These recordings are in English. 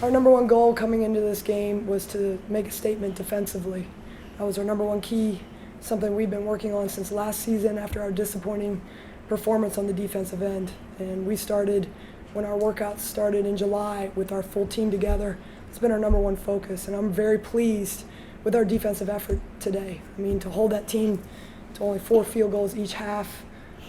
Our number one goal coming into this game was to make a statement defensively. That was our number one key, something we've been working on since last season after our disappointing performance on the defensive end. And we started, when our workouts started in July with our full team together, it's been our number one focus. And I'm very pleased with our defensive effort today. I mean, to hold that team to only 4 field goals each half,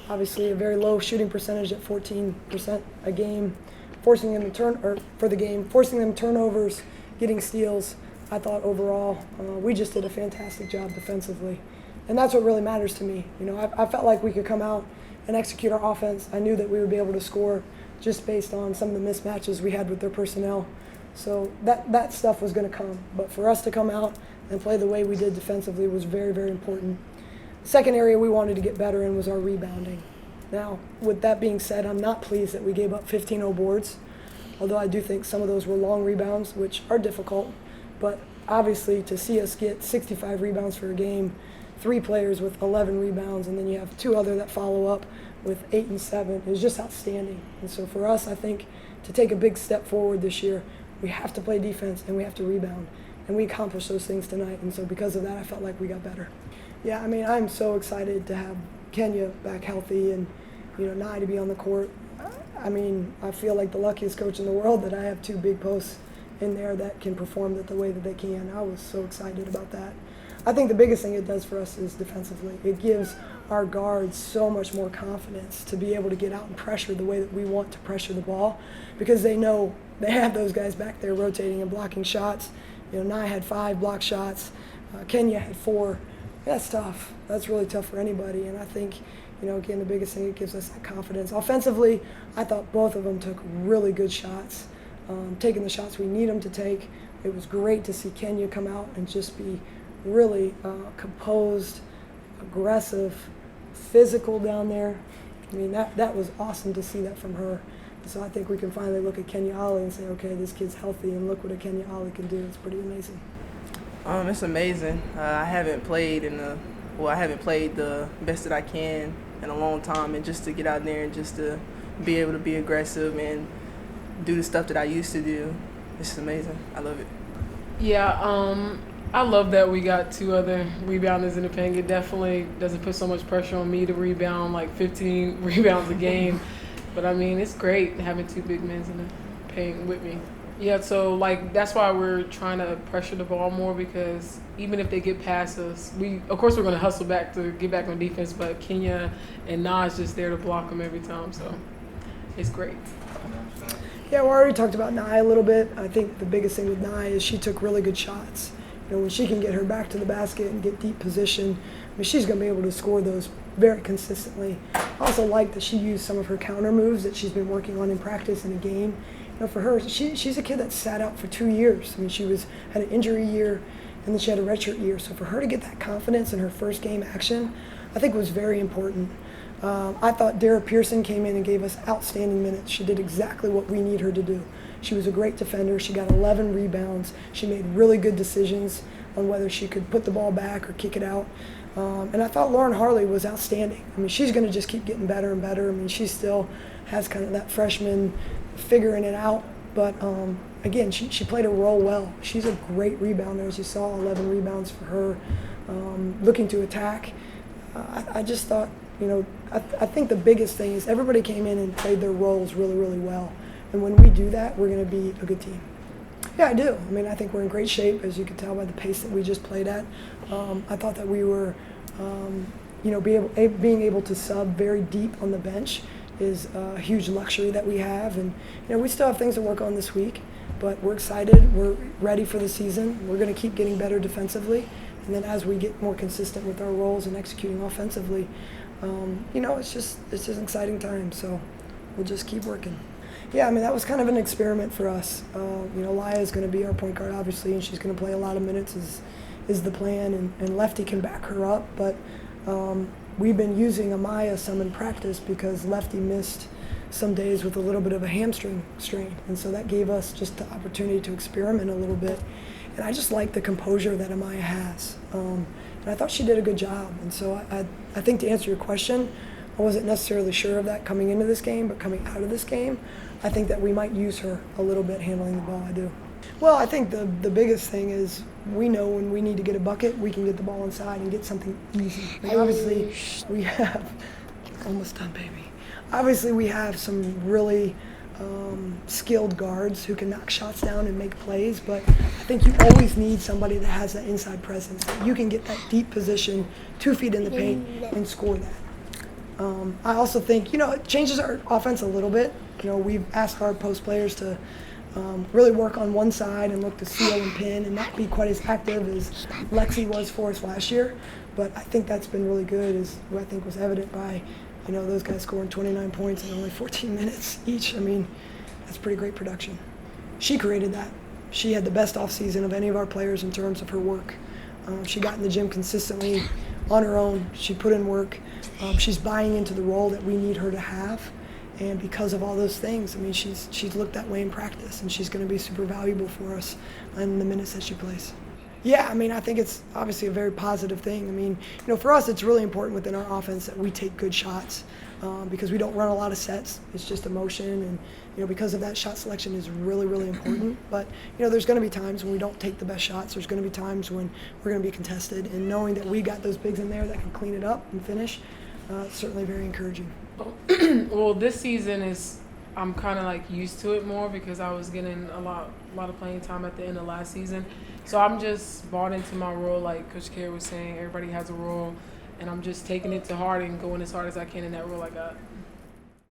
obviously a very low shooting percentage at 14% a game, forcing them turnovers, getting steals. I thought overall we just did a fantastic job defensively. And that's what really matters to me. You know, I felt like we could come out and execute our offense. I knew that we would be able to score just based on some of the mismatches we had with their personnel. So that stuff was going to come. But for us to come out and play the way we did defensively was very, very important. The second area we wanted to get better in was our rebounding. Now, with that being said, I'm not pleased that we gave up 15 boards, although I do think some of those were long rebounds, which are difficult. But obviously, to see us get 65 rebounds for a game, 3 players with 11 rebounds, and then you have 2 other that follow up with 8 and 7 is just outstanding. And so for us, I think to take a big step forward this year, we have to play defense and we have to rebound. And we accomplished those things tonight. And so because of that, I felt like we got better. Yeah, I mean, I'm so excited to have Kenya back healthy and, you know, Nye to be on the court. I mean, I feel like the luckiest coach in the world that I have 2 big posts in there that can perform the way that they can. I was so excited about that. I think the biggest thing it does for us is defensively. It gives our guards so much more confidence to be able to get out and pressure the way that we want to pressure the ball, because they know they have those guys back there rotating and blocking shots. You know, Nye had 5 block shots. Kenya had 4. That's tough. That's really tough for anybody. And I think, you know, again, the biggest thing, it gives us that confidence. Offensively, I thought both of them took really good shots, taking the shots we need them to take. It was great to see Kenya come out and just be really composed, aggressive, physical down there. I mean, that was awesome to see that from her. So I think we can finally look at Kenya Ali and say, okay, this kid's healthy, and look what a Kenya Ali can do. It's pretty amazing. It's amazing. I haven't played the best that I can in a long time, and just to get out there and just to be able to be aggressive and do the stuff that I used to do, it's just amazing. I love it. Yeah, I love that we got 2 other rebounders in the paint. It definitely doesn't put so much pressure on me to rebound like 15 rebounds a game. But, I mean, it's great having 2 big men in the paint with me. Yeah, so, like, that's why we're trying to pressure the ball more, because even if they get past us, of course we're going to hustle back to get back on defense, but Kenya and Nas just there to block them every time, so it's great. Yeah, we already talked about Nye a little bit. I think the biggest thing with Nye is she took really good shots. You know, when she can get her back to the basket and get deep position, I mean, she's going to be able to score those very consistently. I also like that she used some of her counter moves that she's been working on in practice in a game. You know, for her, she's a kid that sat out for 2 years. I mean, she had an injury year, and then she had a redshirt year. So for her to get that confidence in her first game action, I think was very important. I thought Dara Pearson came in and gave us outstanding minutes. She did exactly what we need her to do. She was a great defender. She got 11 rebounds. She made really good decisions on whether she could put the ball back or kick it out. And I thought Lauren Harley was outstanding. I mean, she's going to just keep getting better and better. I mean, she still has kind of that freshman figuring it out. But, again, she played a role well. She's a great rebounder, as you saw, 11 rebounds for her, looking to attack. I just thought, you know, I think the biggest thing is everybody came in and played their roles really, really well. And when we do that, we're going to be a good team. Yeah, I do. I mean, I think we're in great shape, as you can tell by the pace that we just played at. I thought that we were, you know, being able to sub very deep on the bench is a huge luxury that we have. And, you know, we still have things to work on this week, but we're excited. We're ready for the season. We're going to keep getting better defensively. And then as we get more consistent with our roles and executing offensively, you know, it's just an exciting time. So we'll just keep working. Yeah, I mean, that was kind of an experiment for us. You know, Laya is going to be our point guard, obviously, and she's going to play a lot of minutes is the plan, and Lefty can back her up. But we've been using Amaya some in practice because Lefty missed some days with a little bit of a hamstring strain. And so that gave us just the opportunity to experiment a little bit. And I just like the composure that Amaya has. And I thought she did a good job. And so I think to answer your question, I wasn't necessarily sure of that coming into this game, but coming out of this game, I think that we might use her a little bit handling the ball. I do. Well, I think the biggest thing is we know when we need to get a bucket, we can get the ball inside and get something easy. Like obviously, we have almost done, baby. Obviously, we have some really skilled guards who can knock shots down and make plays, but I think you always need somebody that has that inside presence, that you can get that deep position, 2 feet in the paint, and score that. I also think, it changes our offense a little bit. We've asked our post players to really work on one side and look to seal and pin and not be quite as active as Lexi was for us last year. But I think that's been really good, as what I think was evident by, those guys scoring 29 points in only 14 minutes each. I mean, that's pretty great production. She created that. She had the best offseason of any of our players in terms of her work. She got in the gym consistently on her own. She put in work. She's buying into the role that we need her to have. And because of all those things, I mean, she's looked that way in practice, and she's going to be super valuable for us in the minutes that she plays. Yeah, I mean, I think it's obviously a very positive thing. I mean, for us, it's really important within our offense that we take good shots because we don't run a lot of sets. It's just emotion, and, because of that, shot selection is really, really important. But, there's going to be times when we don't take the best shots. There's going to be times when we're going to be contested, and knowing that we got those bigs in there that can clean it up and finish, certainly very encouraging. Well, this season I'm kind of like used to it more because I was getting a lot of playing time at the end of last season. So I'm just bought into my role, like Coach Kerr was saying. Everybody has a role, and I'm just taking it to heart and going as hard as I can in that role I got.